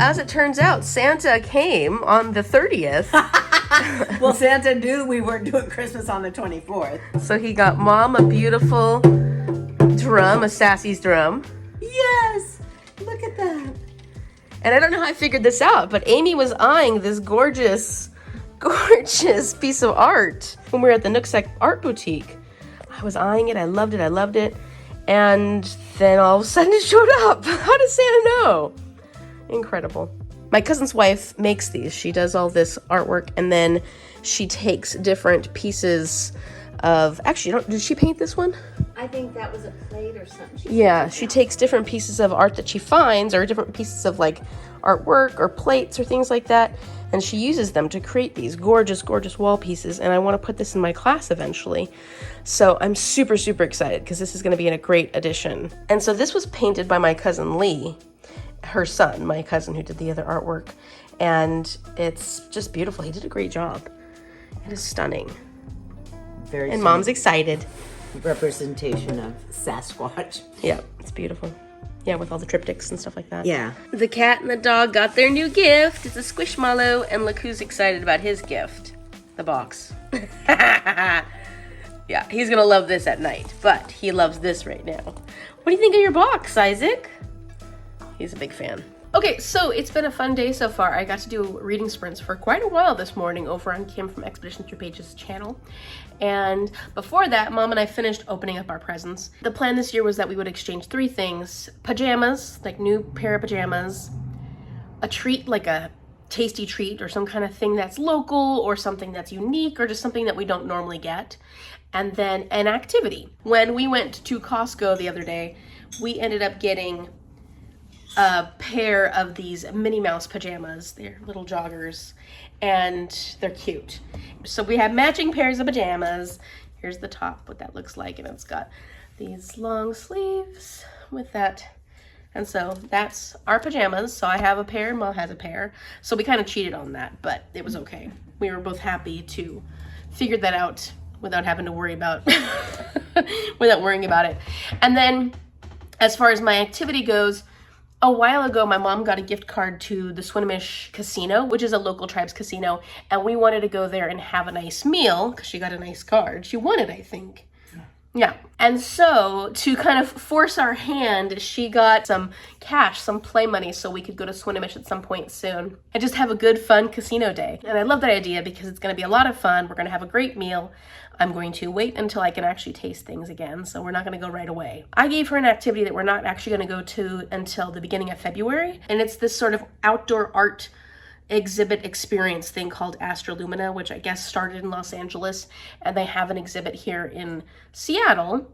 as it turns out, Santa came on the 30th. Well, Santa knew we weren't doing Christmas on the 24th. So he got Mom a beautiful drum, a Sassy's drum. Yes! Look at that. And I don't know how I figured this out, but Amy was eyeing this gorgeous piece of art when we were at the Nooksack Art Boutique. I was eyeing it. I loved it. And then all of a sudden it showed up. How does Santa know? Incredible. My cousin's wife makes these. She does all this artwork, and then she takes different pieces of... Actually, did she paint this one? I think that was a plate or something. She takes different pieces of art that she finds, or different pieces of like artwork or plates or things like that, and she uses them to create these gorgeous, gorgeous wall pieces. And I want to put this in my class eventually. So I'm super, super excited because this is going to be a great addition. And so this was painted by my cousin Lee, her son, my cousin who did the other artwork. And it's just beautiful. He did a great job. It is stunning. Very and Mom's excited. Representation of Sasquatch. Yeah, it's beautiful. Yeah, with all the triptychs and stuff like that. Yeah. The cat and the dog got their new gift. It's a Squishmallow, and look who's excited about his gift. The box. Yeah, he's gonna love this at night, but he loves this right now. What do you think of your box, Isaac? He's a big fan. Okay, so it's been a fun day so far. I got to do reading sprints for quite a while this morning over on Kim from Expedition Through Pages channel. And before that, Mom and I finished opening up our presents. The plan this year was that we would exchange 3 things: pajamas, like new pair of pajamas, a treat, like a tasty treat or some kind of thing that's local or something that's unique or just something that we don't normally get, and then an activity. When we went to Costco the other day, we ended up getting a pair of these Minnie Mouse pajamas. They're little joggers and they're cute. So we have matching pairs of pajamas. Here's the top, what that looks like, and it's got these long sleeves with that. And so that's our pajamas. So I have a pair, Mom has a pair. So we kind of cheated on that, but it was okay. We were both happy to figure that out without having to worry about without worrying about it. And then as far as my activity goes, a while ago, my mom got a gift card to the Swinomish Casino, which is a local tribes casino, and we wanted to go there and have a nice meal because she got a nice card. She won it, I think. Yeah. And so to kind of force our hand, she got some cash, some play money, so we could go to Swinomish at some point soon and just have a good, fun casino day. And I love that idea because it's going to be a lot of fun. We're going to have a great meal. I'm going to wait until I can actually taste things again, so we're not going to go right away. I gave her an activity that we're not actually going to go to until the beginning of February, and it's this sort of outdoor art exhibit experience thing called Astrolumina, which I guess started in Los Angeles, and they have an exhibit here in Seattle,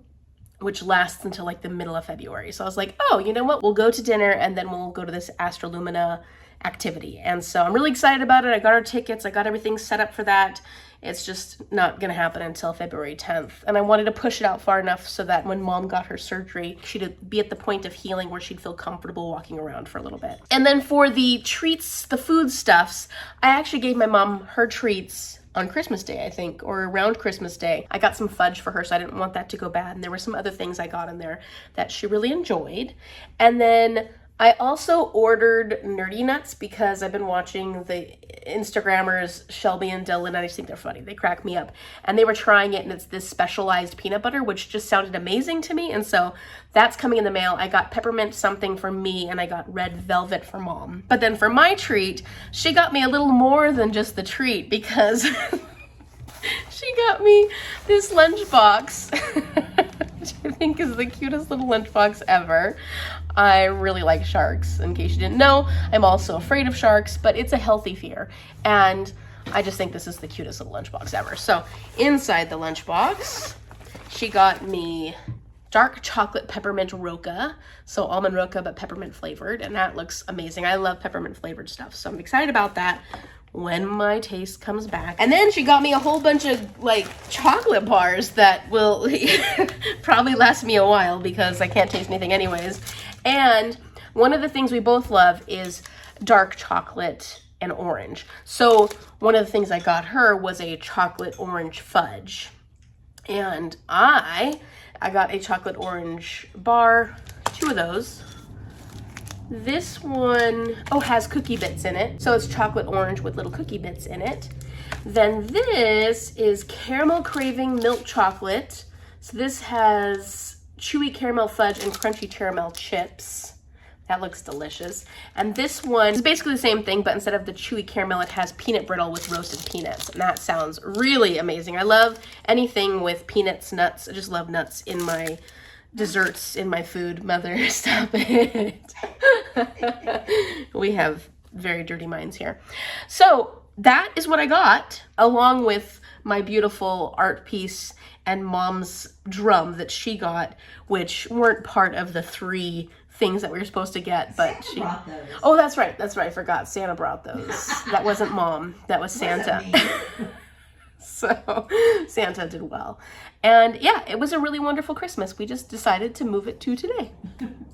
which lasts until like the middle of February. So I was like, oh, you know what? We'll go to dinner and then we'll go to this Astrolumina activity. And so I'm really excited about it. I got our tickets. I got everything set up for that. It's just not going to happen until February 10th. And I wanted to push it out far enough so that when Mom got her surgery, she'd be at the point of healing where she'd feel comfortable walking around for a little bit. And then for the treats, the food stuffs, I actually gave my mom her treats on Christmas Day, I think, or around Christmas Day. I got some fudge for her, so I didn't want that to go bad. And there were some other things I got in there that she really enjoyed. And then I also ordered Nerdy Nuts because I've been watching the Instagrammers Shelby and Dylan, and I just think they're funny. They crack me up. And they were trying it, and it's this specialized peanut butter, which just sounded amazing to me. And so that's coming in the mail. I got peppermint something for me, and I got red velvet for Mom. But then for my treat, she got me a little more than just the treat because she got me this lunchbox, which I think is the cutest little lunchbox ever. I really like sharks. In case you didn't know, I'm also afraid of sharks, but it's a healthy fear. And I just think this is the cutest little lunchbox ever. So inside the lunchbox, she got me dark chocolate peppermint roca. So almond roca, but peppermint flavored. And that looks amazing. I love peppermint flavored stuff. So I'm excited about that when my taste comes back. And then she got me a whole bunch of like chocolate bars that will probably last me a while because I can't taste anything anyways. And one of the things we both love is dark chocolate and orange. So one of the things I got her was a chocolate orange fudge. And I got a chocolate orange bar, 2 of those. This one, has cookie bits in it. So it's chocolate orange with little cookie bits in it. Then this is Caramel Craving Milk Chocolate. So this has chewy caramel fudge and crunchy caramel chips. That looks delicious. And this one is basically the same thing, but instead of the chewy caramel, it has peanut brittle with roasted peanuts. And that sounds really amazing. I love anything with peanuts, nuts. I just love nuts in my desserts, in my food. Mother, stop it. We have very dirty minds here. So that is what I got, along with my beautiful art piece and Mom's drum that she got, which weren't part of the 3 things that we were supposed to get, but Santa brought those. Oh, that's right. I forgot. Santa brought those. That wasn't Mom. That was Santa. So Santa did well. And yeah, it was a really wonderful Christmas. We just decided to move it to today.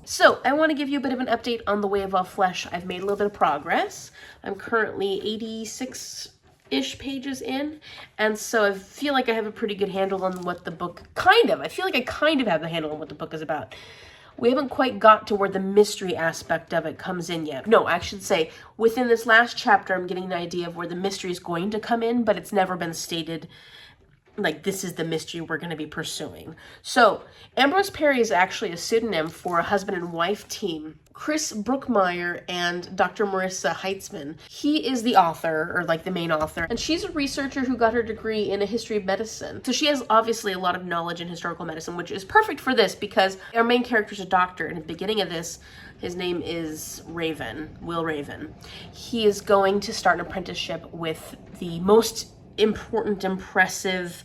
So I want to give you a bit of an update on The Way of All Flesh. I've made a little bit of progress. I'm currently 86-ish pages in. And so I feel like I have a pretty good handle on what the book, I feel like I kind of have the handle on what the book is about. We haven't quite got to where the mystery aspect of it comes in yet. No, I should say, within this last chapter, I'm getting an idea of where the mystery is going to come in, but it's never been stated, like, this is the mystery we're going to be pursuing. So, Ambrose Parry is actually a pseudonym for a husband and wife team. Chris Brookmeyer and Dr. Marissa Heitzman. He is the author, or like the main author, and she's a researcher who got her degree in a history of medicine. So she has obviously a lot of knowledge in historical medicine, which is perfect for this because our main character is a doctor, and at the beginning of this, his name is Raven, Will Raven. He is going to start an apprenticeship with the most important, impressive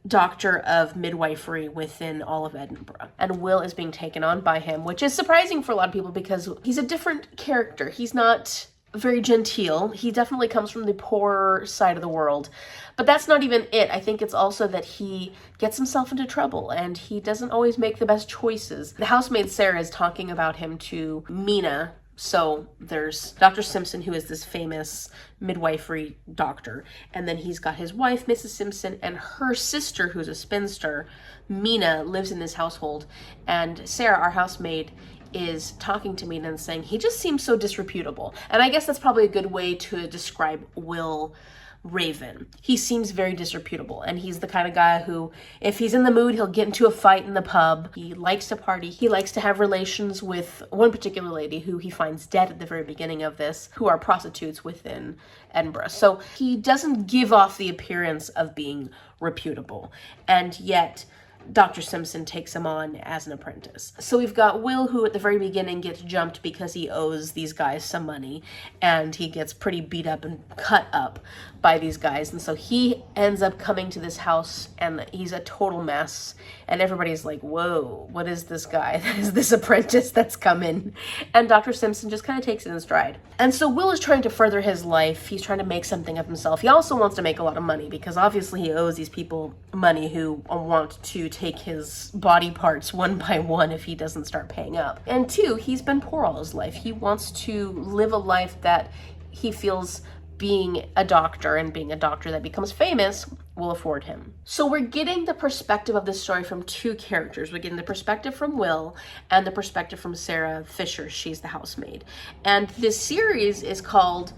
doctor of midwifery within all of Edinburgh. And Will is being taken on by him, which is surprising for a lot of people because he's a different character. He's not very genteel. He definitely comes from the poorer side of the world. But that's not even it. I think it's also that he gets himself into trouble and he doesn't always make the best choices. The housemaid Sarah is talking about him to Mina. So there's Dr. Simpson, who is this famous midwifery doctor. And then he's got his wife, Mrs. Simpson, and her sister, who's a spinster, Mina, lives in this household. And Sarah, our housemaid, is talking to Mina and saying, he just seems so disreputable. And I guess that's probably a good way to describe Will Raven. He seems very disreputable, and he's the kind of guy who, if he's in the mood, he'll get into a fight in the pub. He likes to party. He likes to have relations with one particular lady who he finds dead at the very beginning of this, who are prostitutes within Edinburgh. So he doesn't give off the appearance of being reputable, and yet Dr. Simpson takes him on as an apprentice. So we've got Will, who at the very beginning gets jumped because he owes these guys some money, and he gets pretty beat up and cut up by these guys. And so he ends up coming to this house, and he's a total mess. And everybody's like, whoa, what is this guy? Is this apprentice that's come in? And Dr. Simpson just kind of takes it in stride. And so Will is trying to further his life. He's trying to make something of himself. He also wants to make a lot of money because obviously he owes these people money who want to take his body parts one by one if he doesn't start paying up. And 2, he's been poor all his life. He wants to live a life that he feels being a doctor and being a doctor that becomes famous will afford him. So we're getting the perspective of this story from 2 characters. We're getting the perspective from Will and the perspective from Sarah Fisher. She's the housemaid. And this series is called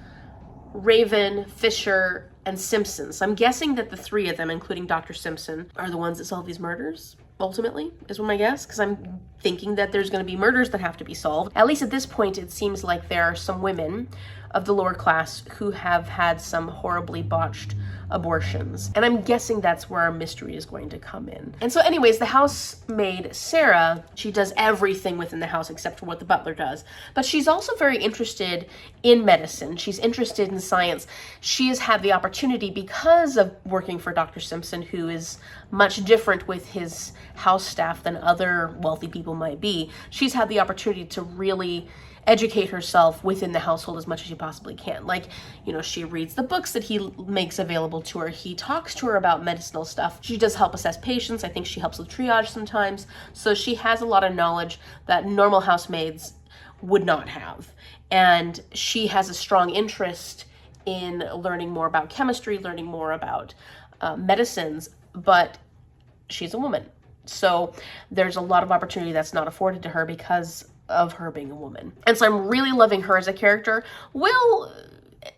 Raven, Fisher, and Simpson. So I'm guessing that the 3 of them, including Dr. Simpson, are the ones that solve these murders, ultimately, is my guess, because I'm thinking that there's going to be murders that have to be solved. At least at this point, it seems like there are some women of the lower class who have had some horribly botched abortions. And I'm guessing that's where our mystery is going to come in. And so anyways, the housemaid, Sarah, she does everything within the house except for what the butler does. But she's also very interested in medicine. She's interested in science. She has had the opportunity, because of working for Dr. Simpson, who is much different with his house staff than other wealthy people might be. She's had the opportunity to really educate herself within the household as much as she possibly can. Like, you know, she reads the books that he makes available to her. He talks to her about medicinal stuff. She does help assess patients. I think she helps with triage sometimes. So she has a lot of knowledge that normal housemaids would not have. And she has a strong interest in learning more about chemistry, learning more about medicines, but she's a woman. So there's a lot of opportunity that's not afforded to her because of her being a woman. And so I'm really loving her as a character. Will,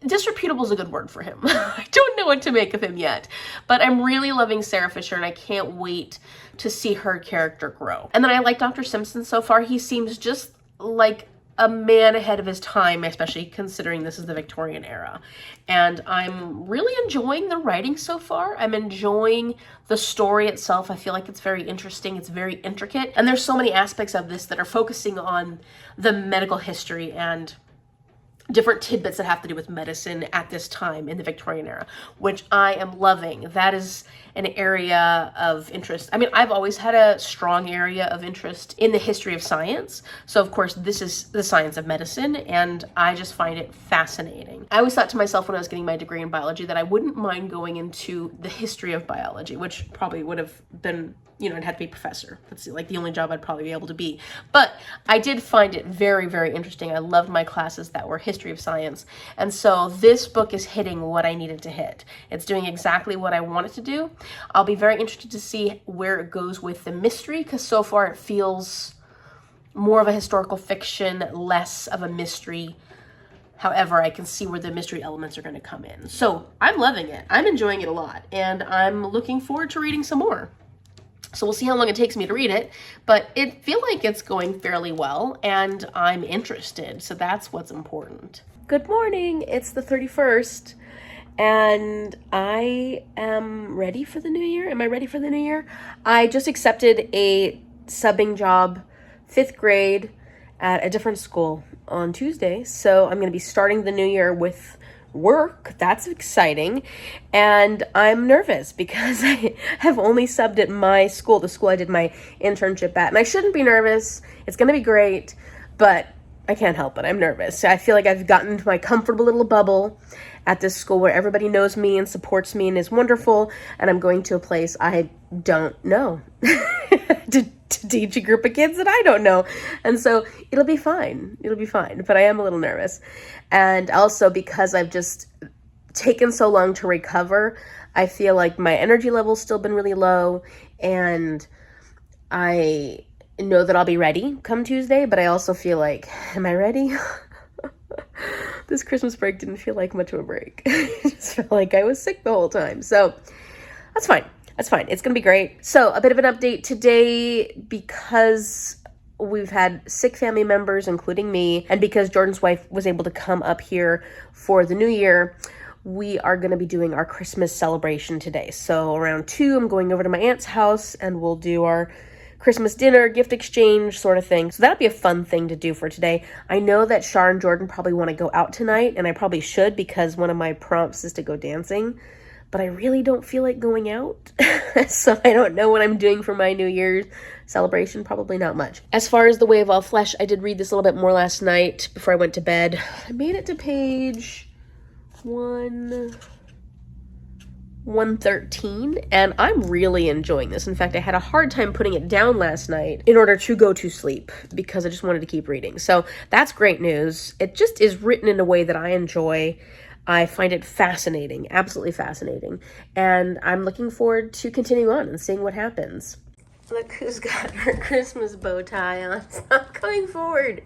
disreputable is a good word for him. I don't know what to make of him yet, but I'm really loving Sarah Fisher, and I can't wait to see her character grow. And then I like Dr. Simpson so far. He seems just like a man ahead of his time, especially considering this is the Victorian era. And I'm really enjoying the writing so far. I'm enjoying the story itself. I feel like it's very interesting. It's very intricate. And there's so many aspects of this that are focusing on the medical history and different tidbits that have to do with medicine at this time in the Victorian era, which I am loving. That is an area of interest. I mean, I've always had a strong area of interest in the history of science. So of course, this is the science of medicine, and I just find it fascinating. I always thought to myself when I was getting my degree in biology that I wouldn't mind going into the history of biology, which probably would have been, you know, I'd have to be a professor. That's like the only job I'd probably be able to be. But I did find it very, very interesting. I loved my classes that were history of science. And so this book is hitting what I needed to hit. It's doing exactly what I wanted to do. I'll be very interested to see where it goes with the mystery, because so far it feels more of a historical fiction, less of a mystery. However, I can see where the mystery elements are going to come in. So I'm loving it. I'm enjoying it a lot, and I'm looking forward to reading some more. So we'll see how long it takes me to read it, but it feels like it's going fairly well, and I'm interested, so that's what's important. Good morning, it's the 31st, and I am ready for the new year. Am I ready for the new year? I just accepted a subbing job, 5th grade, at a different school on Tuesday, so I'm going to be starting the new year with work. That's exciting, and I'm nervous because I have only subbed at my school, the school I did my internship at, and I shouldn't be nervous. It's gonna be great, but I can't help it. I'm nervous. I feel like I've gotten into my comfortable little bubble at this school where everybody knows me and supports me and is wonderful, and I'm going to a place I don't know to teach a group of kids that I don't know. And so it'll be fine. It'll be fine. But I am a little nervous. And also because I've just taken so long to recover, I feel like my energy level's still been really low, and I know that I'll be ready come Tuesday, but I also feel like, am I ready? This Christmas break didn't feel like much of a break. It just felt like I was sick the whole time. So that's fine. That's fine. It's going to be great. So a bit of an update today, because we've had sick family members, including me, and because Jordan's wife was able to come up here for the new year, we are going to be doing our Christmas celebration today. So around 2, I'm going over to my aunt's house and we'll do our Christmas dinner, gift exchange sort of thing. So that'll be a fun thing to do for today. I know that Shar and Jordan probably want to go out tonight, and I probably should because one of my prompts is to go dancing, but I really don't feel like going out. So I don't know what I'm doing for my New Year's celebration. Probably not much. As far as The Way of All Flesh, I did read this a little bit more last night before I went to bed. I made it to page 113, and I'm really enjoying this. In fact, I had a hard time putting it down last night in order to go to sleep because I just wanted to keep reading. So that's great news. It just is written in a way that I enjoy. I find it fascinating, absolutely fascinating, and I'm looking forward to continuing on and seeing what happens. Look who's got her Christmas bow tie on. Stop coming forward.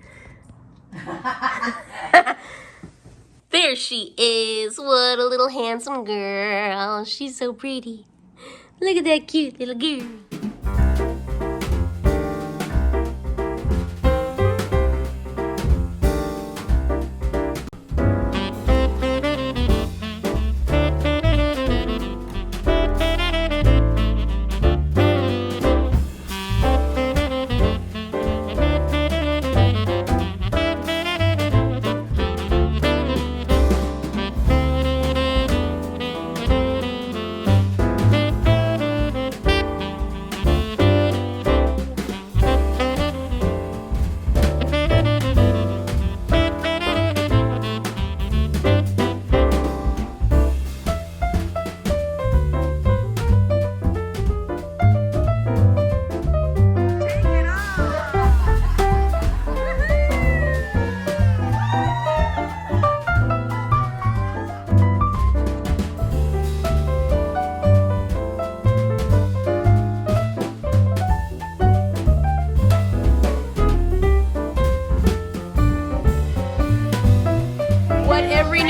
There she is. What a little handsome girl. She's so pretty. Look at that cute little girl.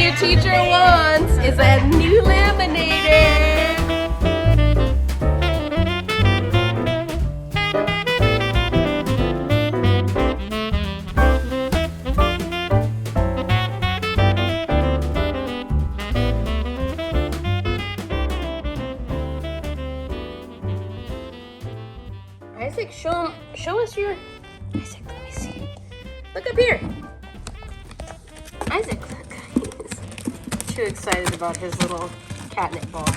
your teacher wants is a new laminator. Isaac, show us your... Isaac, let me see. Look up here. Isaac, look. He's too excited about his little catnip ball.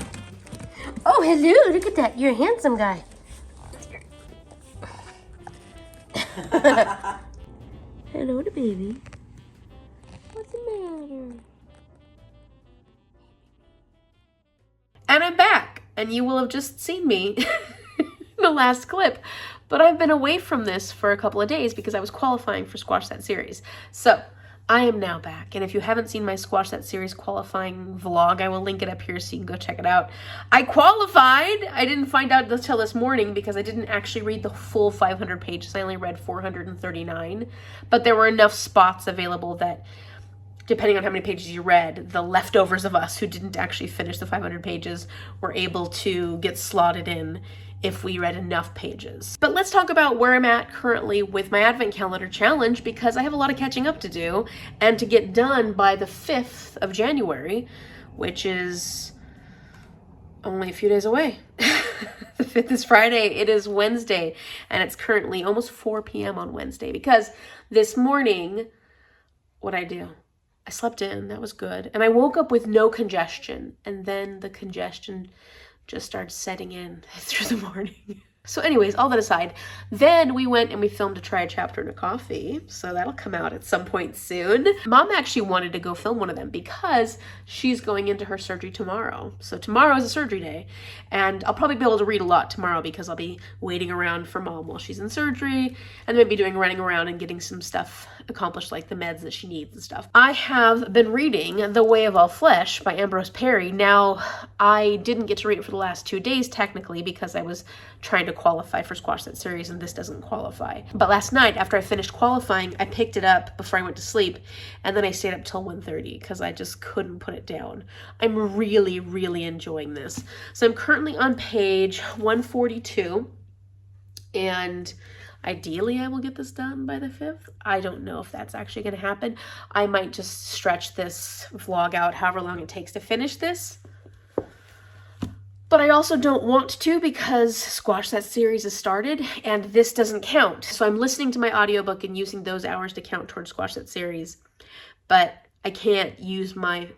Oh, hello. Look at that. You're a handsome guy. Hello to baby. What's the matter? And I'm back. And you will have just seen me the last clip, but I've been away from this for a couple of days because I was qualifying for Squash That Series. So I am now back, and if you haven't seen my Squash That Series qualifying vlog, I will link it up here so you can go check it out. I qualified! I didn't find out until this morning because I didn't actually read the full 500 pages. I only read 439, but there were enough spots available that, depending on how many pages you read, the leftovers of us who didn't actually finish the 500 pages were able to get slotted in if we read enough pages. But let's talk about where I'm at currently with my Advent Calendar Challenge, because I have a lot of catching up to do and to get done by the 5th of January, which is only a few days away. The 5th is Friday, it is Wednesday, and it's currently almost 4 p.m. on Wednesday, because this morning, what'd I do? I slept in, that was good, and I woke up with no congestion, and then the congestion just started setting in through the morning. So anyways, all that aside, then we went and we filmed a Try a Chapter and a Coffee, so that'll come out at some point soon. Mom actually wanted to go film one of them because she's going into her surgery tomorrow. So tomorrow is a surgery day, and I'll probably be able to read a lot tomorrow because I'll be waiting around for Mom while she's in surgery, and maybe doing running around and getting some stuff accomplished, like the meds that she needs and stuff. I have been reading The Way of All Flesh by Ambrose Parry. Now, I didn't get to read it for the last 2 days technically because I was trying to qualify for Squash That Series, and this doesn't qualify. But last night, after I finished qualifying, I picked it up before I went to sleep, and then I stayed up till 1:30 because I just couldn't put it down. I'm really, really enjoying this. So I'm currently on page 142, and ideally I will get this done by the 5th. I don't know if that's actually going to happen. I might just stretch this vlog out however long it takes to finish this. But I also don't want to because Squash That Series has started and this doesn't count. So I'm listening to my audiobook and using those hours to count towards Squash That Series. But I can't use my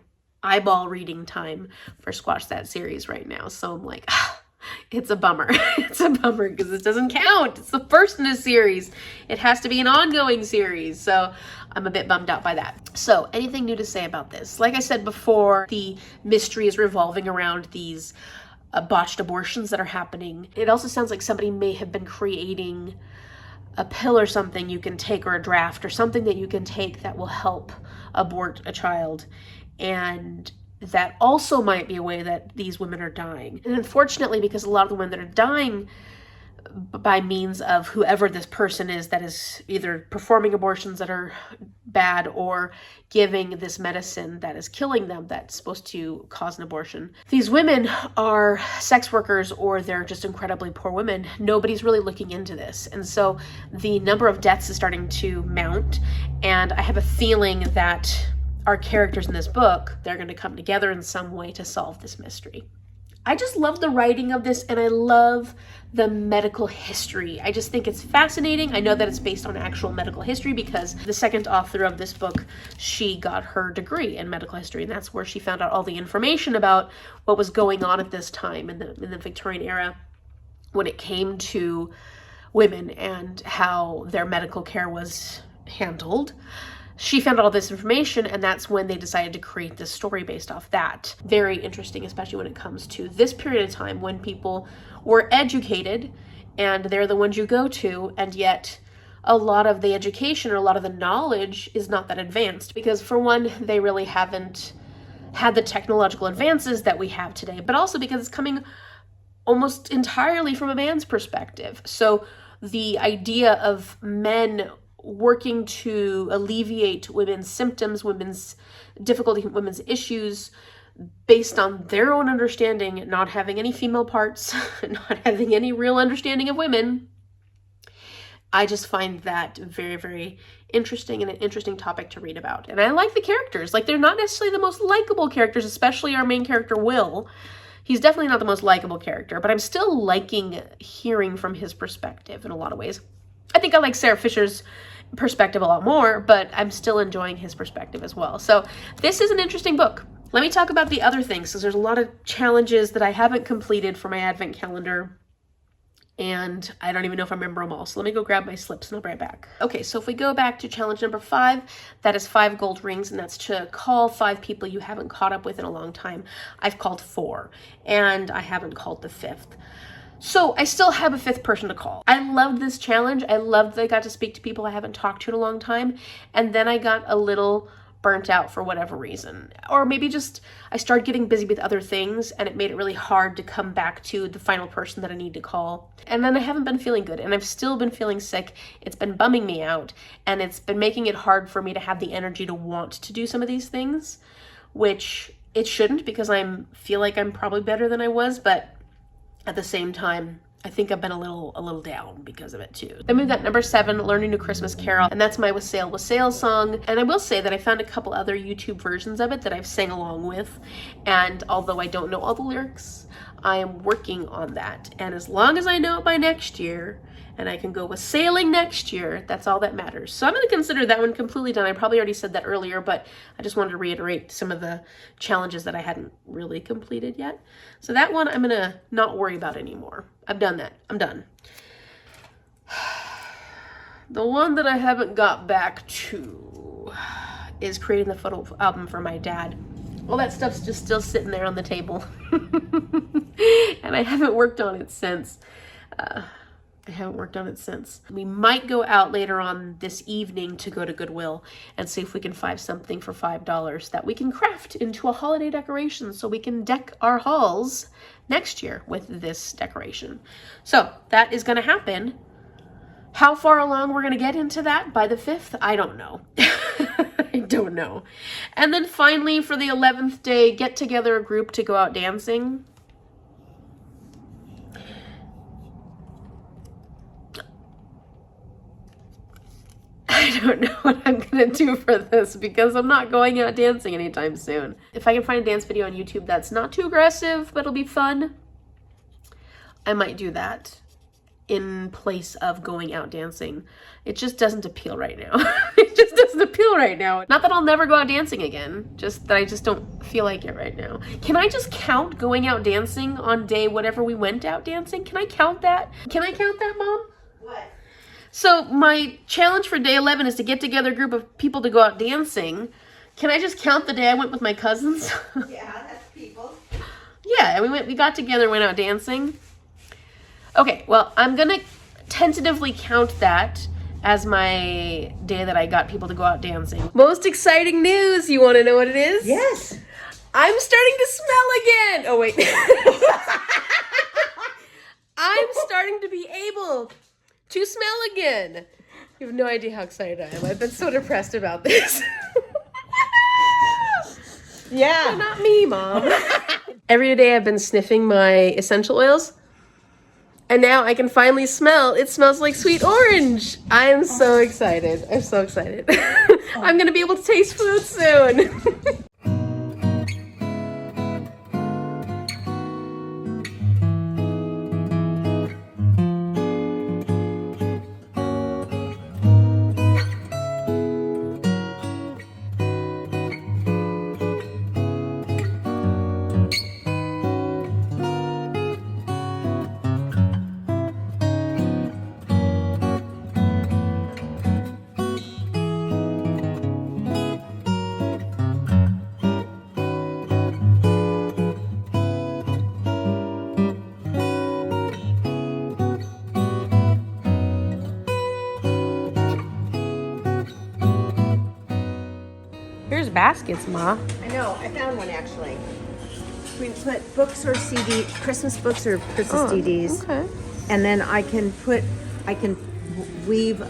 eyeball reading time for Squash That Series right now. So I'm like, it's a bummer. It's a bummer because this doesn't count. It's the first in a series. It has to be an ongoing series. So I'm a bit bummed out by that. So anything new to say about this? Like I said before, the mystery is revolving around these botched abortions that are happening. It also sounds like somebody may have been creating a pill or something you can take, or a draft or something that you can take that will help abort a child. And that also might be a way that these women are dying. And unfortunately, because a lot of the women that are dying by means of whoever this person is that is either performing abortions that are bad or giving this medicine that is killing them that's supposed to cause an abortion. These women are sex workers or they're just incredibly poor women. Nobody's really looking into this. And so the number of deaths is starting to mount. And I have a feeling that our characters in this book, they're going to come together in some way to solve this mystery. I just love the writing of this, and I love the medical history. I just think it's fascinating. I know that it's based on actual medical history because the second author of this book, she got her degree in medical history, and that's where she found out all the information about what was going on at this time in the Victorian era when it came to women and how their medical care was handled. She found all this information, and that's when they decided to create this story based off that. Very interesting, especially when it comes to this period of time when people were educated and they're the ones you go to, and yet a lot of the education or a lot of the knowledge is not that advanced because, for one, they really haven't had the technological advances that we have today, but also because it's coming almost entirely from a man's perspective. So the idea of men working to alleviate women's symptoms, women's difficulty, women's issues based on their own understanding, not having any female parts, not having any real understanding of women. I just find that very, very interesting and an interesting topic to read about. And I like the characters. Like, they're not necessarily the most likable characters, especially our main character, Will. He's definitely not the most likable character, but I'm still liking hearing from his perspective in a lot of ways. I think I like Sarah Fisher's perspective a lot more, but I'm still enjoying his perspective as well. So this is an interesting book. Let me talk about the other things, because there's a lot of challenges that I haven't completed for my advent calendar, and I don't even know if I remember them all. So let me go grab my slips and I'll be right back. Okay, so if we go back to challenge number 5, that is 5 gold rings, and that's to call 5 people you haven't caught up with in a long time. I've called 4, and I haven't called the 5th. So I still have a 5th person to call. I loved this challenge. I loved that I got to speak to people I haven't talked to in a long time. And then I got a little burnt out for whatever reason. Or maybe just I started getting busy with other things, and it made it really hard to come back to the final person that I need to call. And then I haven't been feeling good, and I've still been feeling sick. It's been bumming me out, and it's been making it hard for me to have the energy to want to do some of these things, which it shouldn't, because I feel like I'm probably better than I was, but at the same time, I think I've been a little down because of it too. Then we've got number 7, Learning a Christmas Carol, and that's my Wassail song. And I will say that I found a couple other YouTube versions of it that I've sang along with, and although I don't know all the lyrics, I am working on that. And as long as I know it by next year, and I can go wassailing next year, that's all that matters. So I'm going to consider that one completely done. I probably already said that earlier, but I just wanted to reiterate some of the challenges that I hadn't really completed yet. So that one I'm going to not worry about anymore. I've done that. I'm done. The one that I haven't got back to is creating the photo album for my dad. All that stuff's just still sitting there on the table. And I haven't worked on it since. We might go out later on this evening to go to Goodwill and see if we can find something for $5 that we can craft into a holiday decoration, so we can deck our halls next year with this decoration. So that is going to happen. How far along we're going to get into that by the 5th, I don't know. I don't know. And then finally, for the 11th day, get together a group to go out dancing. I don't know what I'm gonna do for this, because I'm not going out dancing anytime soon. If I can find a dance video on YouTube that's not too aggressive, but it'll be fun, I might do that in place of going out dancing. It just doesn't appeal right now. It just doesn't appeal right now. Not that I'll never go out dancing again, just that I just don't feel like it right now. Can I just count going out dancing on day whatever we went out dancing? Can I count that? Can I count that, Mom? What? So my challenge for day 11 is to get together a group of people to go out dancing. Can I just count the day I went with my cousins? Yeah, that's people. Yeah, we got together and went out dancing. Okay, well, I'm gonna tentatively count that as my day that I got people to go out dancing. Most exciting news, you wanna know what it is? Yes. I'm starting to smell again! Oh wait. I'm starting to be able to smell again. You have no idea how excited I am. I've been so depressed about this. Yeah. Not me, Mom. Every day I've been sniffing my essential oils, and now I can finally smell. It smells like sweet orange. I am so excited. I'm so excited. I'm gonna be able to taste food soon. Here's baskets, Ma. I know. I found one actually. We put books or CD, Christmas books or Christmas CDs, Okay. and then I can weave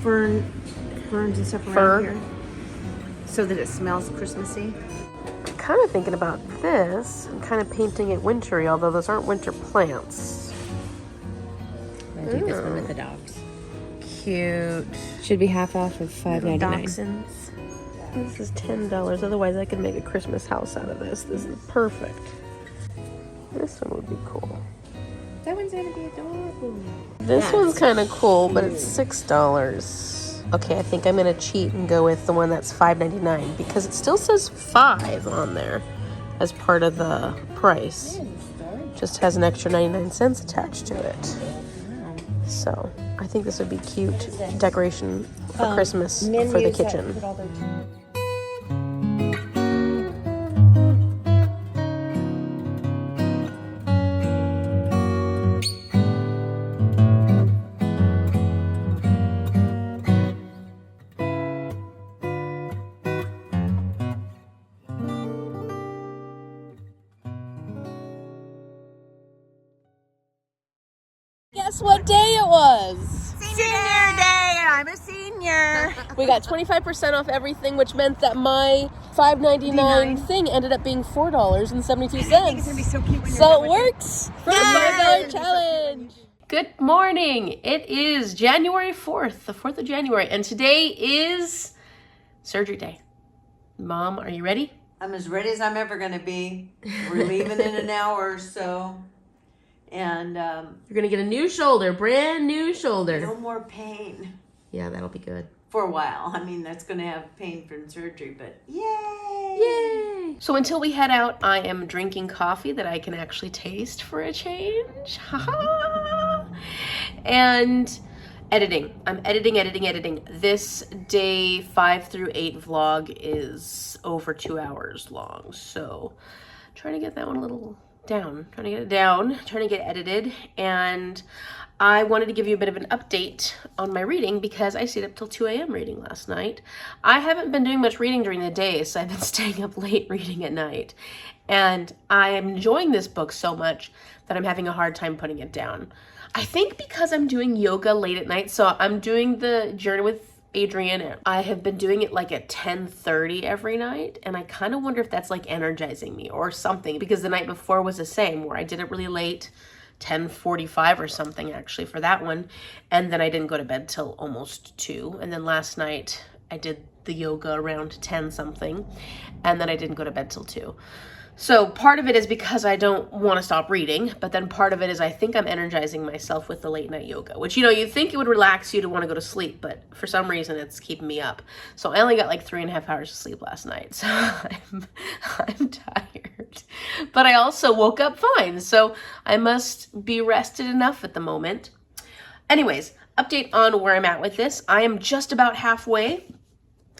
ferns and stuff Fir. around here, so that it smells Christmassy. I'm kind of thinking about this and kind of painting it wintry, although those aren't winter plants. I do this one with the dogs. Cute. Should be half off of $5.99. Dachshunds. This is $10. Otherwise, I could make a Christmas house out of this. This is perfect. This one would be cool. That one's gonna be adorable. This one's kind of cool, but it's $6. Okay, I think I'm gonna cheat and go with the one that's $5.99 because it still says 5 on there as part of the price. Just has an extra 99 cents attached to it. So I think this would be cute decoration for Christmas for the kitchen. Guess what day it was? Senior day, and I'm a senior. We got 25% off everything, which meant that my $5.99 thing ended up being $4.72. It's gonna be so cute when So it works for the $5 challenge. Good morning. It is January 4th, the 4th of January, and today is surgery day. Mom, are you ready? I'm as ready as I'm ever going to be. We're leaving in an hour or so. And You're going to get a new shoulder, brand new shoulder. no more pain Yeah, that'll be good. for a while. I mean, that's going to have pain from surgery, but yay! Yay! So until we head out, I am drinking coffee that I can actually taste for a change. And editing. I'm editing. This day 5 through 8 vlog is over 2 hours long. So trying to get that one a little down, trying to get edited. And I wanted to give you a bit of an update on my reading because I stayed up till 2 a.m. reading last night. I haven't been doing much reading during the day, so I've been staying up late reading at night. And I am enjoying this book so much that I'm having a hard time putting it down. I think because I'm doing yoga late at night, so I'm doing the journey with Adrian. I have been doing it like at 10:30 every night, and I kind of wonder if that's like energizing me or something, because the night before was the same, where I did it really late, 10:45 or something actually for that one, and then I didn't go to bed till almost 2, and then last night I did the yoga around 10 something, and then I didn't go to bed till 2. So part of it is because I don't want to stop reading, but then part of it is I think I'm energizing myself with the late night yoga, which, you know, you'd think it would relax you to want to go to sleep, but for some reason it's keeping me up. So I only got like 3.5 hours of sleep last night, so I'm tired. But I also woke up fine, so I must be rested enough at the moment. Anyways, update on where I'm at with this. I am just about halfway.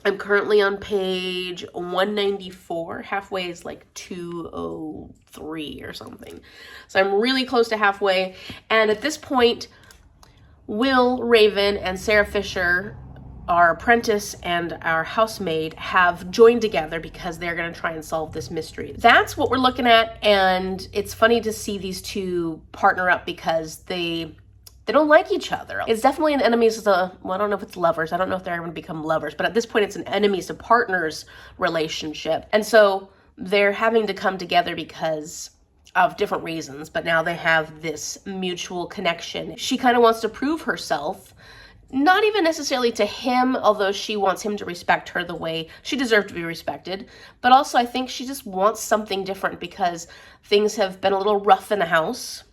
I'm currently on page 194. Halfway is like 203 or something. So I'm really close to halfway. And at this point, Will Raven and Sarah Fisher, our apprentice and our housemaid, have joined together because they're going to try and solve this mystery. That's what we're looking at. And it's funny to see these two partner up because they don't like each other. It's definitely an enemies to, well, I don't know if it's lovers. I don't know if they're ever going to become lovers, but at this point it's an enemies to partners relationship. And so they're having to come together because of different reasons, but now they have this mutual connection. She kind of wants to prove herself, not even necessarily to him, although she wants him to respect her the way she deserves to be respected, but also I think she just wants something different because things have been a little rough in the house.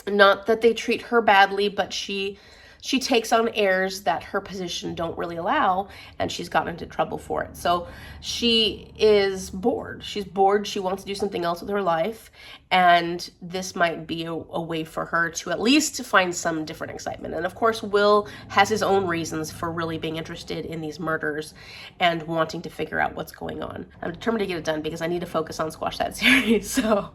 Not that they treat her badly, but she takes on airs that her position don't really allow, and she's gotten into trouble for it. So she is bored. She's bored. She wants to do something else with her life, and this might be a way for her to at least find some different excitement. And of course, Will has his own reasons for really being interested in these murders and wanting to figure out what's going on. I'm determined to get it done because I need to focus on Squash That series, so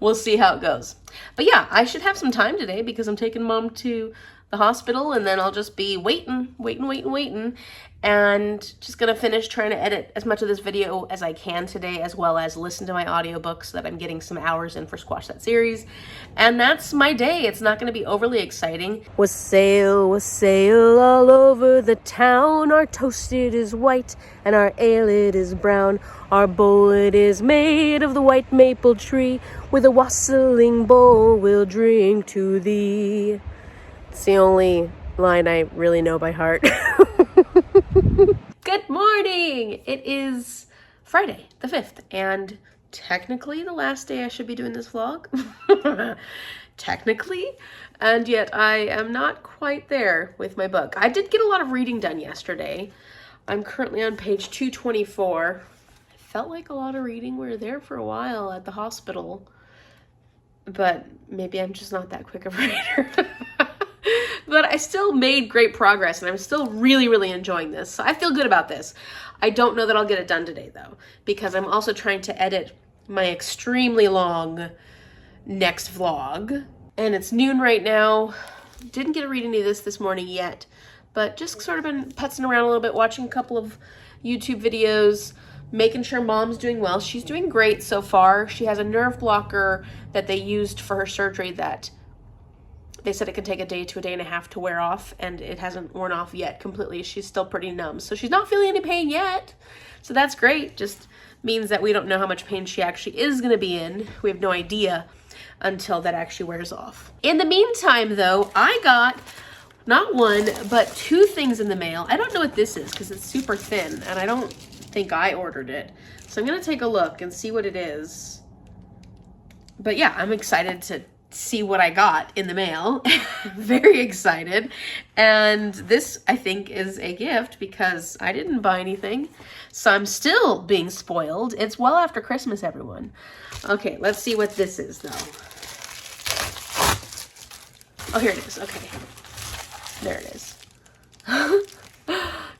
we'll see how it goes. But yeah, I should have some time today because I'm taking Mom to the hospital, and then I'll just be waiting, and just gonna finish trying to edit as much of this video as I can today, as well as listen to my audiobook so that I'm getting some hours in for Squash That Series. And that's my day. It's not gonna be overly exciting. Wassail all over the town. Our toast it is white and our ale it is brown. Our bowl it is made of the white maple tree. With a wassailing bowl we'll drink to thee. It's the only line I really know by heart. Good morning! It is Friday the 5th, and technically the last day I should be doing this vlog. Technically, and yet I am not quite there with my book. I did get a lot of reading done yesterday. I'm currently on page 224. I felt like a lot of reading. We were there for a while at the hospital, but maybe I'm just not that quick of a reader. But I still made great progress, and I'm still really enjoying this. So I feel good about this. I don't know that I'll get it done today, though, because I'm also trying to edit my extremely long next vlog. And it's noon right now. Didn't get to read any of this morning yet, but just sort of been putzing around a little bit, watching a couple of YouTube videos, making sure Mom's doing well. She's doing great so far. She has a nerve blocker that they used for her surgery that they said it could take a day to a day and a half to wear off, and it hasn't worn off yet completely. She's still pretty numb, so she's not feeling any pain yet. So that's great. Just means that we don't know how much pain she actually is going to be in. We have no idea until that actually wears off. In the meantime, though, I got not one, but 2 things in the mail. I don't know what this is because it's super thin, and I don't think I ordered it. So I'm going to take a look and see what it is. But yeah, I'm excited to see what I got in the mail. Very excited. And this, I think, is a gift because I didn't buy anything. So I'm still being spoiled. It's well after Christmas, everyone. Okay, let's see what this is, though. Oh, here it is. Okay. There it is.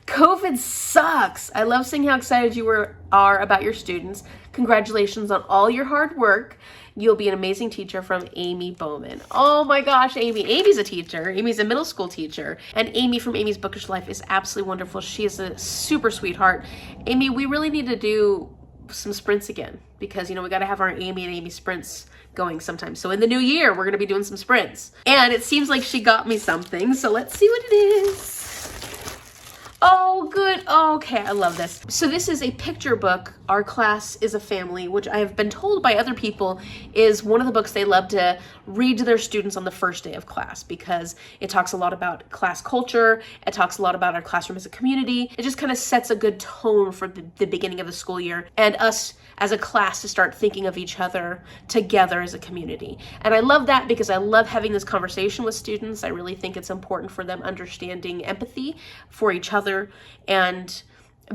COVID sucks. I love seeing how excited you are about your students. Congratulations on all your hard work. You'll be an amazing teacher, from Amy Bowman. Oh my gosh, Amy. Amy's a teacher. Amy's a middle school teacher. And Amy from Amy's Bookish Life is absolutely wonderful. She is a super sweetheart. Amy, we really need to do some sprints again because, you know, we got to have our Amy and Amy sprints going sometime. So in the new year, we're going to be doing some sprints. And it seems like she got me something. So let's see what it is. Oh, good. Oh, okay, I love this. So this is a picture book. Our Class is a Family, which I have been told by other people is one of the books they love to read to their students on the first day of class because it talks a lot about class culture. It talks a lot about our classroom as a community. It just kind of sets a good tone for the beginning of the school year and us as a class to start thinking of each other together as a community. And I love that because I love having this conversation with students. I really think it's important for them understanding empathy for each other and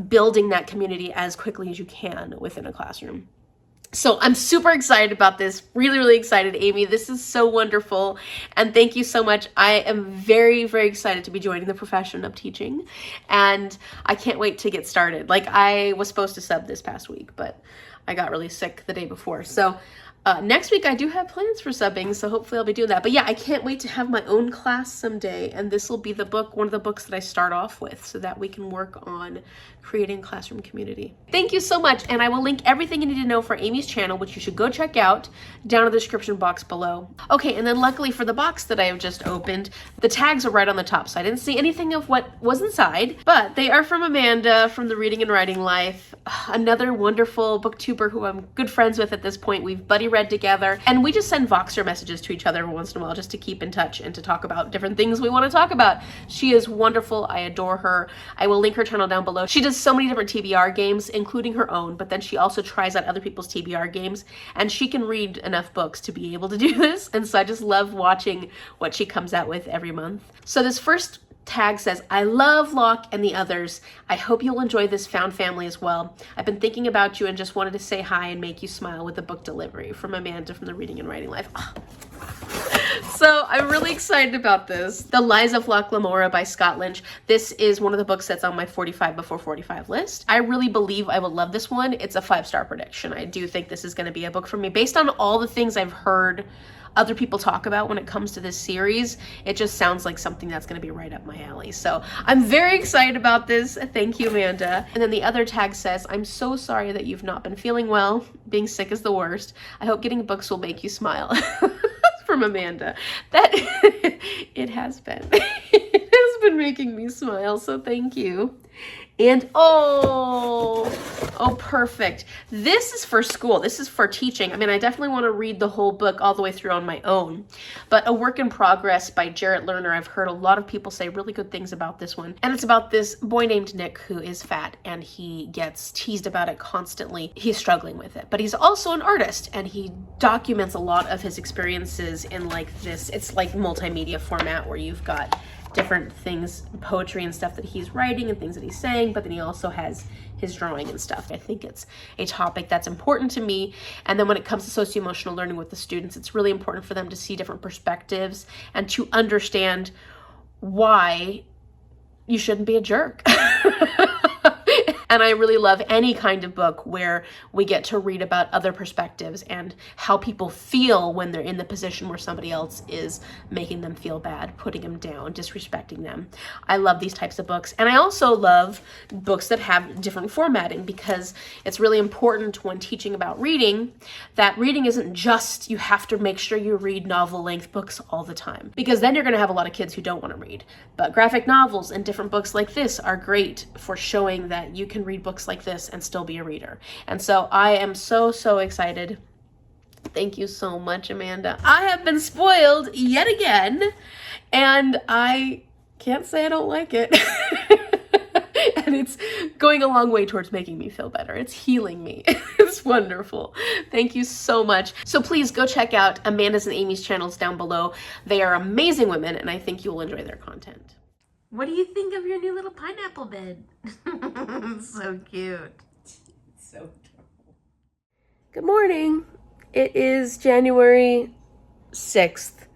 building that community as quickly as you can within a classroom. So I'm super excited about this. Really excited, Amy. This is so wonderful. And thank you so much. I am very excited to be joining the profession of teaching. And I can't wait to get started. Like, I was supposed to sub this past week, but I got really sick the day before. So next week I do have plans for subbing, so hopefully I'll be doing that. But yeah, I can't wait to have my own class someday, and this will be the book, one of the books that I start off with so that we can work on creating classroom community. Thank you so much, and I will link everything you need to know for Amy's channel, which you should go check out down in the description box below. Okay, and then luckily for the box that I have just opened, the tags are right on the top, so I didn't see anything of what was inside, but they are from Amanda from the Reading and Writing Life, another wonderful booktuber who I'm good friends with at this point. We've buddy read together, and we just send Voxer messages to each other every once in a while just to keep in touch and to talk about different things we want to talk about. She is wonderful. I adore her. I will link her channel down below. She does so many different TBR games, including her own, but then she also tries out other people's TBR games, and she can read enough books to be able to do this, and so I just love watching what she comes out with every month. So this first tag says, I love Locke and the others. I hope you'll enjoy this found family as well. I've been thinking about you and just wanted to say hi and make you smile with the book delivery, from Amanda from the Reading and Writing Life. Oh. So I'm really excited about this. The Lies of Locke Lamora by Scott Lynch. This is one of the books that's on my 45 before 45 list. I really believe I will love this one. It's a 5-star prediction. I do think this is going to be a book for me based on all the things I've heard other people talk about when it comes to this series, it just sounds like something that's going to be right up my alley. So I'm very excited about this. Thank you, Amanda. And then the other tag says, I'm so sorry that you've not been feeling well. Being sick is the worst. I hope getting books will make you smile. From Amanda. That it has been. It has been making me smile, so thank you. And oh, perfect. This is for school. This is for teaching. I mean, I definitely want to read the whole book all the way through on my own. But A Work in Progress by Jarrett Lerner. I've heard a lot of people say really good things about this one. And it's about this boy named Nick who is fat and he gets teased about it constantly. He's struggling with it. But he's also an artist and he documents a lot of his experiences in like this, it's like multimedia format where you've got different things, poetry and stuff that he's writing and things that he's saying, but then he also has his drawing and stuff. I think it's a topic that's important to me. And then when it comes to socio-emotional learning with the students, it's really important for them to see different perspectives and to understand why you shouldn't be a jerk. And I really love any kind of book where we get to read about other perspectives and how people feel when they're in the position where somebody else is making them feel bad, putting them down, disrespecting them. I love these types of books. And I also love books that have different formatting because it's really important when teaching about reading that reading isn't just you have to make sure you read novel length books all the time, because then you're going to have a lot of kids who don't want to read. But graphic novels and different books like this are great for showing that you can read books like this and still be a reader. And so I am so excited. Thank you so much, Amanda. I have been spoiled yet again, and I can't say I don't like it. And it's going a long way towards making me feel better. It's healing me. It's wonderful. Thank you so much. So please go check out Amanda's and Amy's channels down below. They are amazing women, and I think you'll enjoy their content. What do you think of your new little pineapple bed? So cute. So adorable. Good morning. It is January 6th,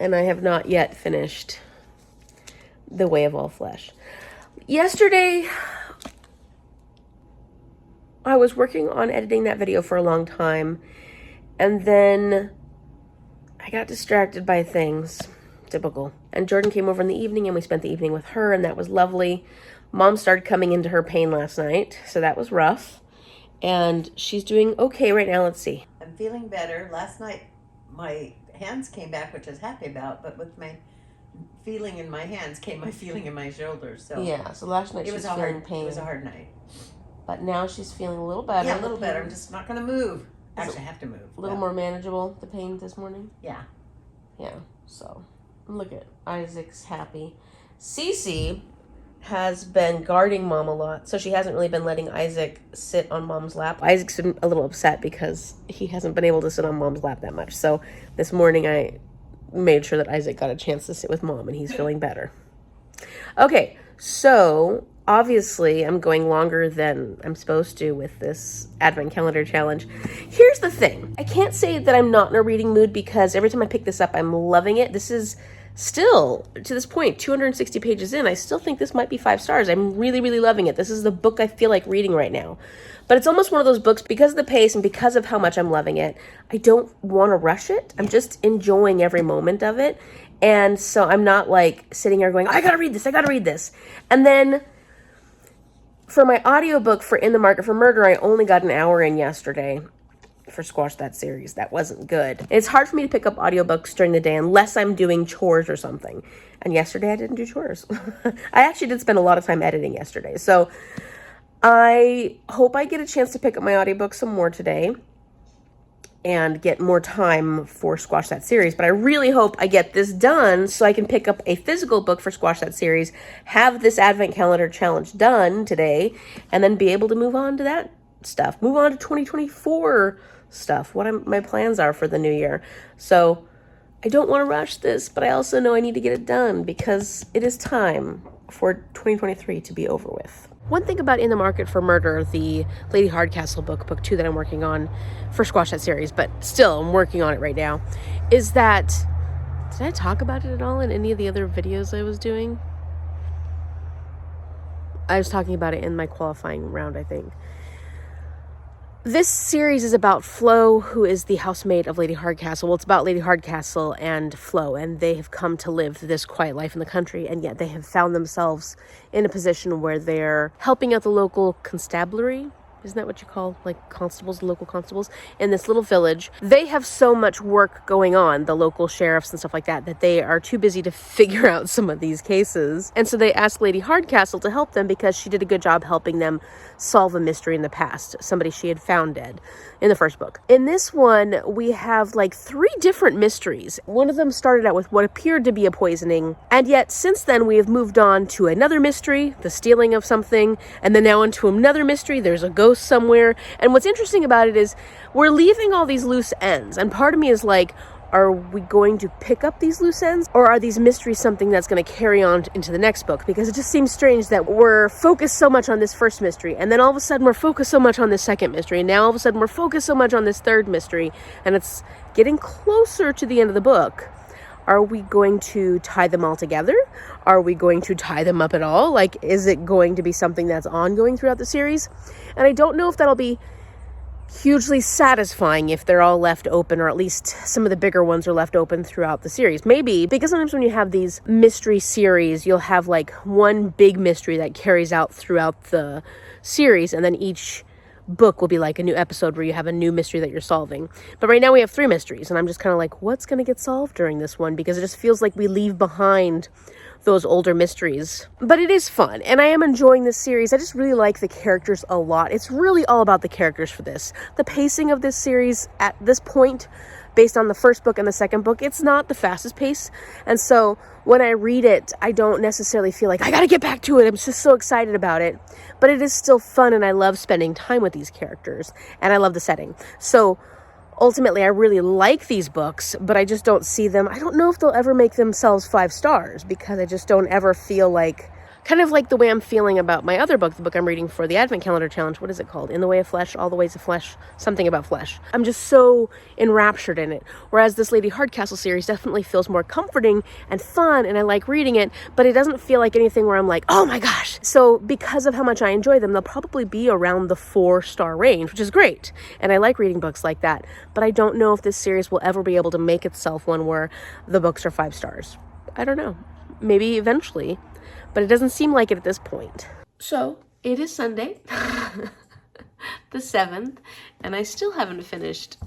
and I have not yet finished The Way of All Flesh. Yesterday, I was working on editing that video for a long time, and then I got distracted by things. Typical. And Jordan came over in the evening and we spent the evening with her, and that was lovely. Mom started coming into her pain last night, so that was rough. And she's doing okay right now. Let's see. I'm feeling better. Last night my hands came back, which I was happy about, but with my feeling in my hands came my feeling in my shoulders. So yeah, so last night she was feeling pain. It was a hard night. But now she's feeling a little better. Yeah, a little better. I'm just not going to move. Actually, I have to move. A little more manageable, the pain this morning? Yeah. Yeah, so look at Isaac's happy. Cece has been guarding Mom a lot, so she hasn't really been letting Isaac sit on Mom's lap. Isaac's been a little upset because he hasn't been able to sit on Mom's lap that much. So this morning I made sure that Isaac got a chance to sit with Mom, and he's feeling better. Okay, so obviously I'm going longer than I'm supposed to with this Advent Calendar Challenge. Here's the thing. I can't say that I'm not in a reading mood because every time I pick this up, I'm loving it. This is still, to this point, 260 pages in, I still think this might be 5 stars. I'm really loving it. This is the book I feel like reading right now. But it's almost one of those books, because of the pace and because of how much I'm loving it, I don't want to rush it. I'm just enjoying every moment of it. And so I'm not like sitting here going, I gotta read this. And then for my audiobook for In the Market for Murder, I only got an hour in yesterday for Squash That Series. That wasn't good. It's hard for me to pick up audiobooks during the day unless I'm doing chores or something. And yesterday I didn't do chores. I actually did spend a lot of time editing yesterday. So I hope I get a chance to pick up my audiobook some more today and get more time for Squash That Series. But I really hope I get this done so I can pick up a physical book for Squash That Series, have this Advent Calendar Challenge done today, and then be able to move on to that stuff. Move on to 2024 stuff, what my plans are for the new year. So I don't want to rush this, but I also know I need to get it done because it is time for 2023 to be over with. One thing about In the Market for Murder, the Lady Hardcastle book 2 that I'm working on for Squash That Series, but still I'm working on it right now, is that, did I talk about it at all in any of the other videos I was doing? I was talking about it in my qualifying round, I think. This series is about Flo, who is the housemaid of Lady Hardcastle. Well, it's about Lady Hardcastle and Flo, and they have come to live this quiet life in the country, and yet they have found themselves in a position where they're helping out the local constabulary. Isn't that what you call, like, constables, local constables, in this little village? They have so much work going on, the local sheriffs and stuff like that, that they are too busy to figure out some of these cases. And so they ask Lady Hardcastle to help them because she did a good job helping them solve a mystery in the past, somebody she had found dead in the first book. In this one, we have like 3 different mysteries. One of them started out with what appeared to be a poisoning, and yet since then we have moved on to another mystery, the stealing of something, and then now into another mystery, there's a ghost somewhere. And what's interesting about it is we're leaving all these loose ends, and part of me is like, are we going to pick up these loose ends, or are these mysteries something that's going to carry on into the next book? Because it just seems strange that we're focused so much on this first mystery, and then all of a sudden we're focused so much on this second mystery, and now all of a sudden we're focused so much on this third mystery, and it's getting closer to the end of the book. Are we going to tie them all together? Are we going to tie them up at all? Like, is it going to be something that's ongoing throughout the series? And I don't know if that'll be hugely satisfying if they're all left open, or at least some of the bigger ones are left open throughout the series. Maybe, because sometimes when you have these mystery series, you'll have like one big mystery that carries out throughout the series, and then each book will be like a new episode where you have a new mystery that you're solving. But right now we have 3 mysteries, and I'm just kind of like, what's going to get solved during this one? Because it just feels like we leave behind those older mysteries. But it is fun, and I am enjoying this series. I just really like the characters a lot. It's really all about the characters for this. The pacing of this series at this point, based on the first book and the second book, it's not the fastest pace. And so when I read it, I don't necessarily feel like I gotta get back to it. I'm just so excited about it. But it is still fun, and I love spending time with these characters, and I love the setting. So ultimately, I really like these books, but I just don't see them. I don't know if they'll ever make themselves 5 stars, because I just don't ever feel like, kind of like the way I'm feeling about my other book, the book I'm reading for the Advent Calendar Challenge. What is it called? In the Way of Flesh, All the Ways of Flesh, something about flesh. I'm just so enraptured in it. Whereas this Lady Hardcastle series definitely feels more comforting and fun, and I like reading it, but it doesn't feel like anything where I'm like, oh my gosh. So because of how much I enjoy them, they'll probably be around the 4-star range, which is great. And I like reading books like that. But I don't know if this series will ever be able to make itself one where the books are 5 stars. I don't know. Maybe eventually. But it doesn't seem like it at this point. So, it is Sunday, the 7th, and I still haven't finished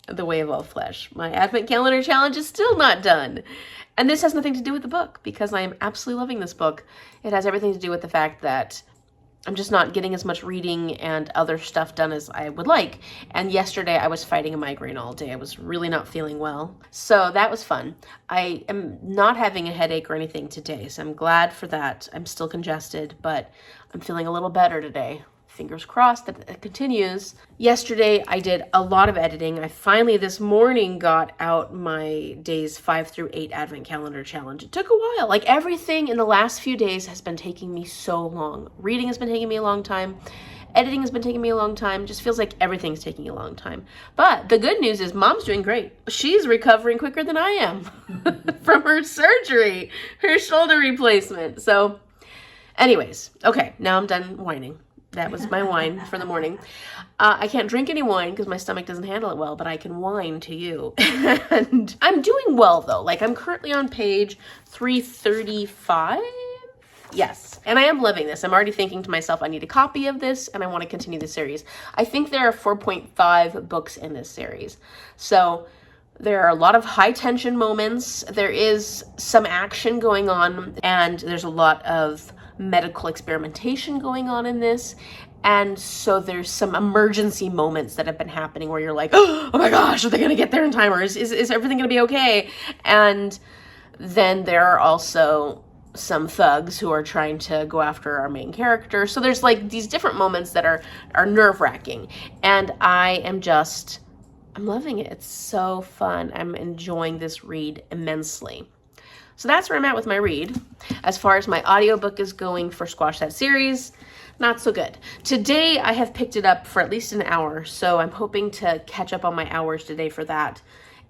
The Way of All Flesh. My Advent Calendar Challenge is still not done. And this has nothing to do with the book, because I am absolutely loving this book. It has everything to do with the fact that I'm just not getting as much reading and other stuff done as I would like. And yesterday I was fighting a migraine all day. I was really not feeling well. So that was fun. I am not having a headache or anything today, so I'm glad for that. I'm still congested, but I'm feeling a little better today. Fingers crossed that it continues. Yesterday, I did a lot of editing. I finally this morning got out my days 5 through 8 Advent Calendar Challenge. It took a while. Like, everything in the last few days has been taking me so long. Reading has been taking me a long time. Editing has been taking me a long time. Just feels like everything's taking a long time. But the good news is Mom's doing great. She's recovering quicker than I am from her surgery, her shoulder replacement. So anyways, okay, now I'm done whining. That was my wine for the morning. I can't drink any wine because my stomach doesn't handle it well, but I can whine to you. And I'm doing well, though. Like, I'm currently on page 335. Yes. And I am loving this. I'm already thinking to myself, I need a copy of this, and I want to continue the series. I think there are 4.5 books in this series. So there are a lot of high tension moments. There is some action going on, and there's a lot of medical experimentation going on in this. And so there's some emergency moments that have been happening where you're like, oh my gosh, are they going to get there in time? Or is everything going to be okay? And then there are also some thugs who are trying to go after our main character. So there's like these different moments that are nerve-wracking. And I'm loving it. It's so fun. I'm enjoying this read immensely. So that's where I'm at with my read. As far as my audiobook is going for Squash That Series, not so good. Today I have picked it up for at least an hour, so I'm hoping to catch up on my hours today for that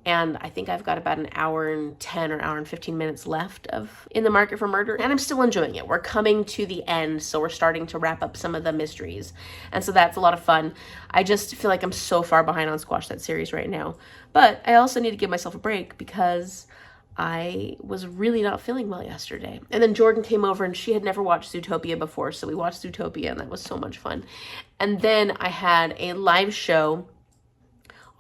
and I think I've got about an hour and 10 or hour and 15 minutes left of In the Market for Murder, and I'm still enjoying it. We're coming to the end, so we're starting to wrap up some of the mysteries, and so that's a lot of fun. I just feel like I'm so far behind on Squash That series right now, but I also need to give myself a break because I was really not feeling well yesterday. And then Jordan came over and she had never watched Zootopia before, so we watched Zootopia and that was so much fun. And then I had a live show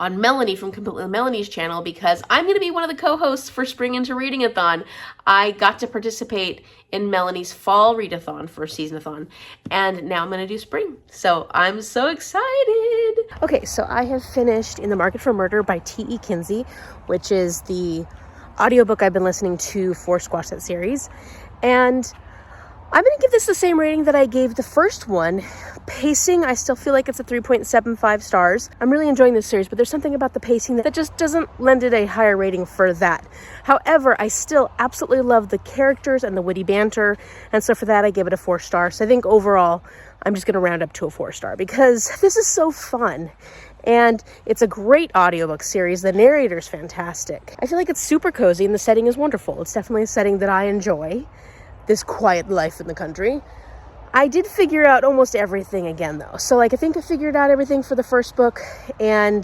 on Melanie from Completely Melanie's channel because I'm going to be one of the co-hosts for Spring Into Readathon. I got to participate in Melanie's fall readathon for seasonathon, and now I'm going to do spring. So I'm so excited. Okay, so I have finished In the Market for Murder by T.E. Kinsey, which is the audiobook I've been listening to for Squash That series, and I'm going to give this the same rating that I gave the first one. Pacing, I still feel like it's a 3.75 stars. I'm really enjoying this series, but there's something about the pacing that just doesn't lend it a higher rating for that. However, I still absolutely love the characters and the witty banter, and so for that I give it a 4 star. So I think overall I'm just going to round up to a 4 star because this is so fun. And it's a great audiobook series. The narrator's fantastic. I feel like it's super cozy and the setting is wonderful. It's definitely a setting that I enjoy. This quiet life in the country. I did figure out almost everything again though. So like I think I figured out everything for the first book, and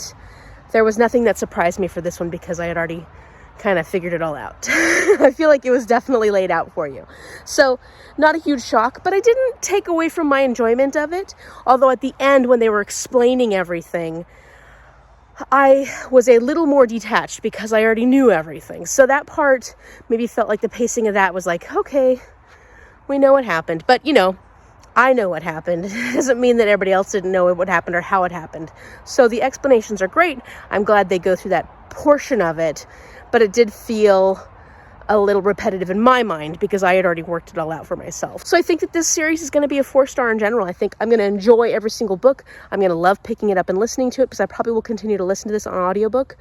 there was nothing that surprised me for this one because I had already kind of figured it all out. I feel like it was definitely laid out for you. So not a huge shock, but I didn't take away from my enjoyment of it. Although at the end when they were explaining everything, I was a little more detached because I already knew everything. So that part maybe felt like the pacing of that was like, okay, we know what happened. But, you know, I know what happened. It doesn't mean that everybody else didn't know what happened or how it happened. So the explanations are great. I'm glad they go through that portion of it. But it did feel a little repetitive in my mind because I had already worked it all out for myself. So I think that this series is going to be a 4 star in general. I think I'm going to enjoy every single book. I'm going to love picking it up and listening to it because I probably will continue to listen to this on audiobook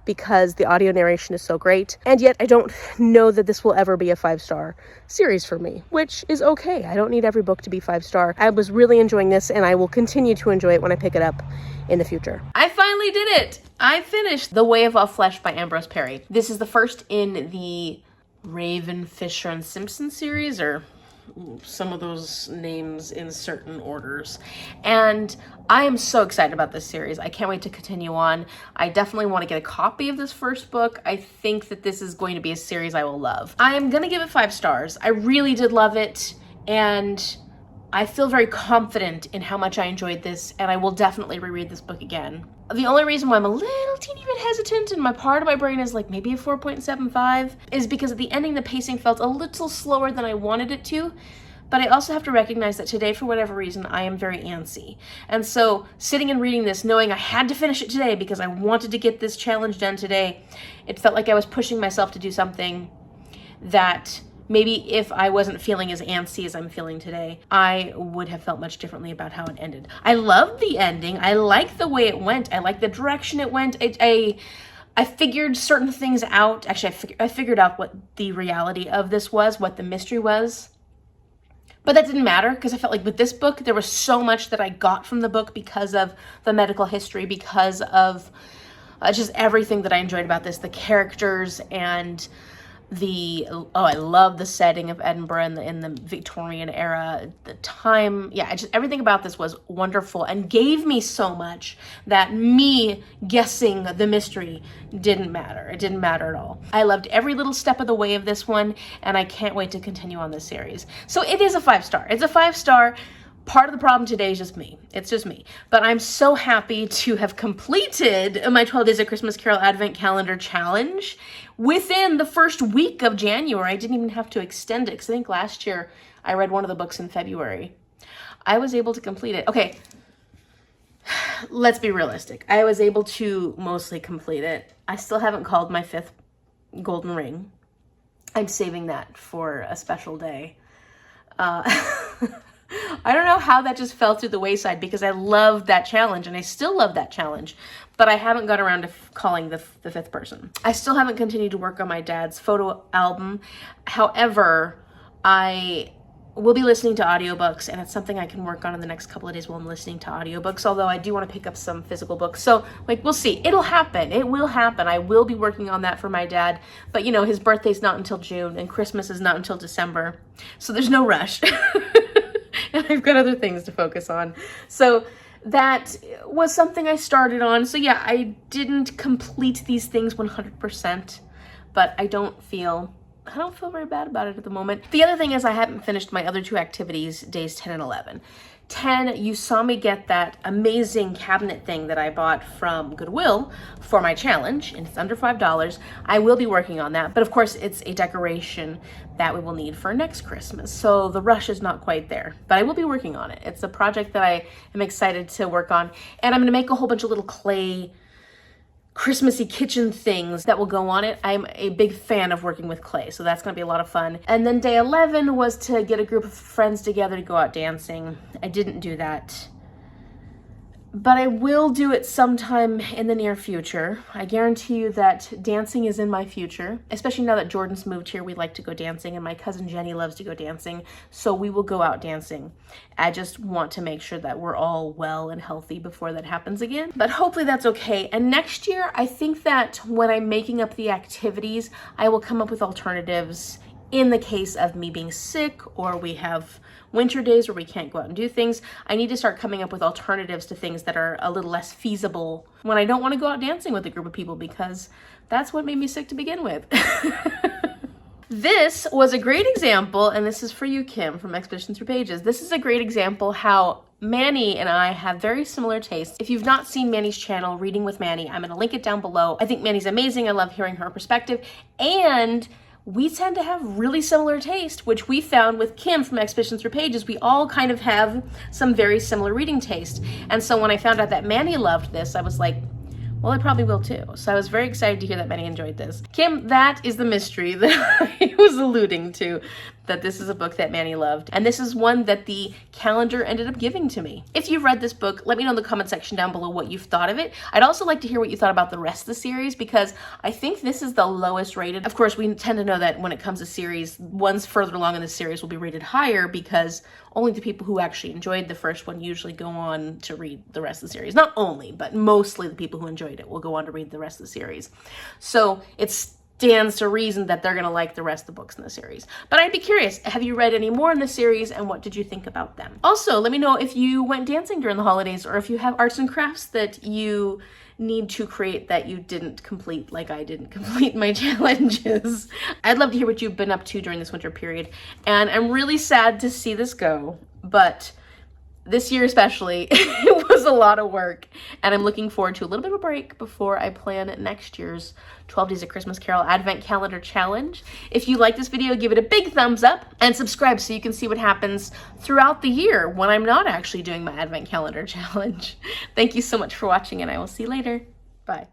because the audio narration is so great. And yet I don't know that this will ever be a 5 star series for me, which is okay. I don't need every book to be 5 star. I was really enjoying this and I will continue to enjoy it when I pick it up in the future. I finally did it. I finished The Way of All Flesh by Ambrose Parry. This is the first in the Raven, Fisher, and Simpson series, or some of those names in certain orders. And I am so excited about this series. I can't wait to continue on. I definitely want to get a copy of this first book. I think that this is going to be a series I will love. I am going to give it 5 stars. I really did love it, and I feel very confident in how much I enjoyed this, and I will definitely reread this book again. The only reason why I'm a little teeny bit hesitant and my part of my brain is like maybe a 4.75 is because at the ending the pacing felt a little slower than I wanted it to. But I also have to recognize that today, for whatever reason, I am very antsy. And so sitting and reading this, knowing I had to finish it today because I wanted to get this challenge done today, it felt like I was pushing myself to do something that maybe if I wasn't feeling as antsy as I'm feeling today, I would have felt much differently about how it ended. I loved the ending. I like the way it went. I like the direction it went. I figured certain things out. Actually, I figured out what the reality of this was, what the mystery was. But that didn't matter because I felt like with this book, there was so much that I got from the book because of the medical history, because of just everything that I enjoyed about this, the characters and I love the setting of Edinburgh in the Victorian era, the time. Yeah, everything about this was wonderful and gave me so much that me guessing the mystery didn't matter. It didn't matter at all. I loved every little step of the way of this one, and I can't wait to continue on this series. So it is a 5 star. It's a 5 star. Part of the problem today is just me. It's just me. But I'm so happy to have completed my 12 Days of Christmas Carol Advent Calendar Challenge within the first week of January. I didn't even have to extend it because I think last year I read one of the books in February. I was able to complete it. Okay, let's be realistic. I was able to mostly complete it. I still haven't called my 5th golden ring. I'm saving that for a special day. I don't know how that just fell through the wayside because I loved that challenge and I still love that challenge, but I haven't got around to calling the 5th person. I still haven't continued to work on my dad's photo album. However, I we'll be listening to audiobooks, and it's something I can work on in the next couple of days while I'm listening to audiobooks, although I do want to pick up some physical books. So, like, we'll see. It'll happen. It will happen. I will be working on that for my dad. But, you know, his birthday's not until June, and Christmas is not until December. So there's no rush. And I've got other things to focus on. So that was something I started on. So yeah, I didn't complete these things 100%, but I don't feel very bad about it at the moment. The other thing is I haven't finished my other two activities, days 10 and 11. 10, you saw me get that amazing cabinet thing that I bought from Goodwill for my challenge, and it's under $5. I will be working on that, but of course it's a decoration that we will need for next Christmas, so the rush is not quite there, but I will be working on it. It's a project that I am excited to work on, and I'm gonna make a whole bunch of little clay Christmassy kitchen things that will go on it. I'm a big fan of working with clay, so that's going to be a lot of fun. And then day 11 was to get a group of friends together to go out dancing. I didn't do that, but I will do it sometime in the near future. I guarantee you that dancing is in my future, especially now that Jordan's moved here. We like to go dancing, and my cousin Jenny loves to go dancing, so we will go out dancing. I just want to make sure that we're all well and healthy before that happens again, but hopefully that's okay. And next year, I think that when I'm making up the activities, I will come up with alternatives in the case of me being sick, or we have winter days where we can't go out and do things. I need to start coming up with alternatives to things that are a little less feasible when I don't want to go out dancing with a group of people, because that's what made me sick to begin with. This was a great example, and this is for you, Kim, from Expedition Through Pages. This is a great example how Manny and I have very similar tastes. If you've not seen Manny's channel, Reading with Manny, I'm gonna link it down below. I think Manny's amazing. I love hearing her perspective, and we tend to have really similar taste, which we found with Kim from Expedition Through Pages. We all kind of have some very similar reading taste. And so when I found out that Manny loved this, I was like, well, I probably will too. So I was very excited to hear that Manny enjoyed this. Kim, that is the mystery that I was alluding to, that this is a book that Manny loved. And this is one that the calendar ended up giving to me. If you've read this book, let me know in the comment section down below what you've thought of it. I'd also like to hear what you thought about the rest of the series, because I think this is the lowest rated. Of course, we tend to know that when it comes to series, ones further along in the series will be rated higher, because only the people who actually enjoyed the first one usually go on to read the rest of the series. Not only, but mostly the people who enjoyed it will go on to read the rest of the series. So it stands to reason that they're going to like the rest of the books in the series. But I'd be curious, have you read any more in the series, and what did you think about them? Also, let me know if you went dancing during the holidays, or if you have arts and crafts that you need to create that you didn't complete, like I didn't complete my challenges. I'd love to hear what you've been up to during this winter period, and I'm really sad to see this go, but this year especially, it was a lot of work, and I'm looking forward to a little bit of a break before I plan next year's 12 Days of Christmas Carol Advent Calendar Challenge. If you like this video, give it a big thumbs up and subscribe so you can see what happens throughout the year when I'm not actually doing my Advent Calendar Challenge. Thank you so much for watching, and I will see you later. Bye.